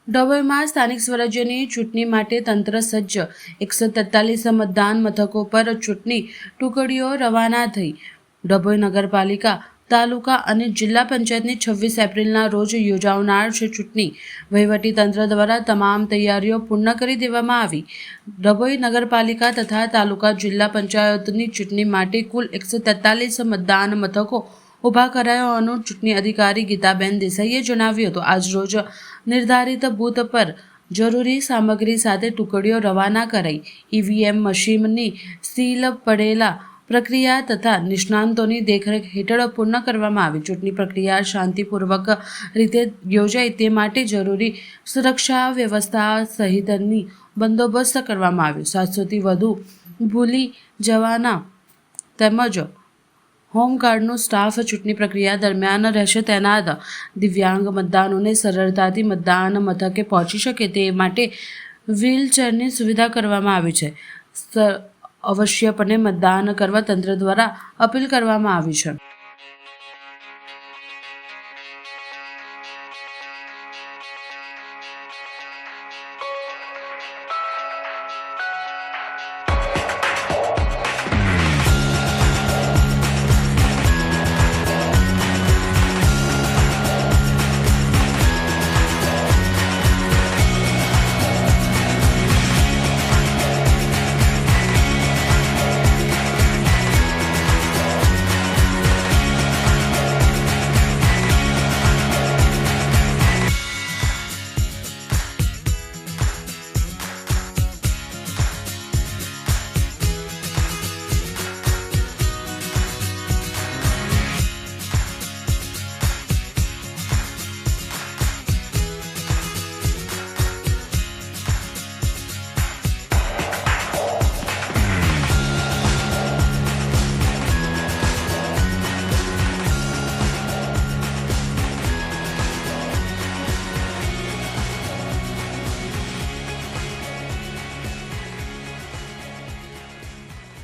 ડભોઈમાં સ્થાનિક સ્વરાજ્યની ચૂંટણી માટે તંત્ર સજ્જ 143 મતદાન મથકો પર ચૂંટણી ટુકડીઓ રવાના થઈ। ડભોઈ નગરપાલિકા, તાલુકા અને જિલ્લા પંચાયતની 26 એપ્રિલના રોજ યોજાનાર છે ચૂંટણી વહીવટીતંત્ર દ્વારા તમામ તૈયારીઓ પૂર્ણ કરી દેવામાં આવી। ડભોઈ નગરપાલિકા તથા તાલુકા જિલ્લા પંચાયતની ચૂંટણી માટે કુલ 143 મતદાન મથકો ઊભા કરાયા હોવાનું ચૂંટણી અધિકારી ગીતાબેન દેસાઈએ જણાવ્યું હતું। આજરોજ નિર્ધારિત બૂથ પર જરૂરી સામગ્રી સાથે ટુકડીઓ રવાના કરાઈ ઈવીએમ મશીનની સીલ પડેલા પ્રક્રિયા તથા નિષ્ણાંતોની દેખરેખ હેઠળ પૂર્ણ કરવામાં આવી। ચૂંટણી પ્રક્રિયા શાંતિપૂર્વક રીતે યોજાય તે માટે જરૂરી સુરક્ષા વ્યવસ્થા સહિતની બંદોબસ્ત કરવામાં આવ્યો। 700થી વધુ ભૂલી જવાના તેમજ હોમગાર્ડનો સ્ટાફ ચૂંટણી પ્રક્રિયા દરમિયાન રહેશે તૈનાત। દિવ્યાંગ મતદારોને સરળતાથી મતદાન મથકે પહોંચી શકે તે માટે વ્હીલચેરની સુવિધા કરવામાં આવી છે। અવશ્યપણે મતદાન કરવા તંત્ર દ્વારા અપીલ કરવામાં આવી છે।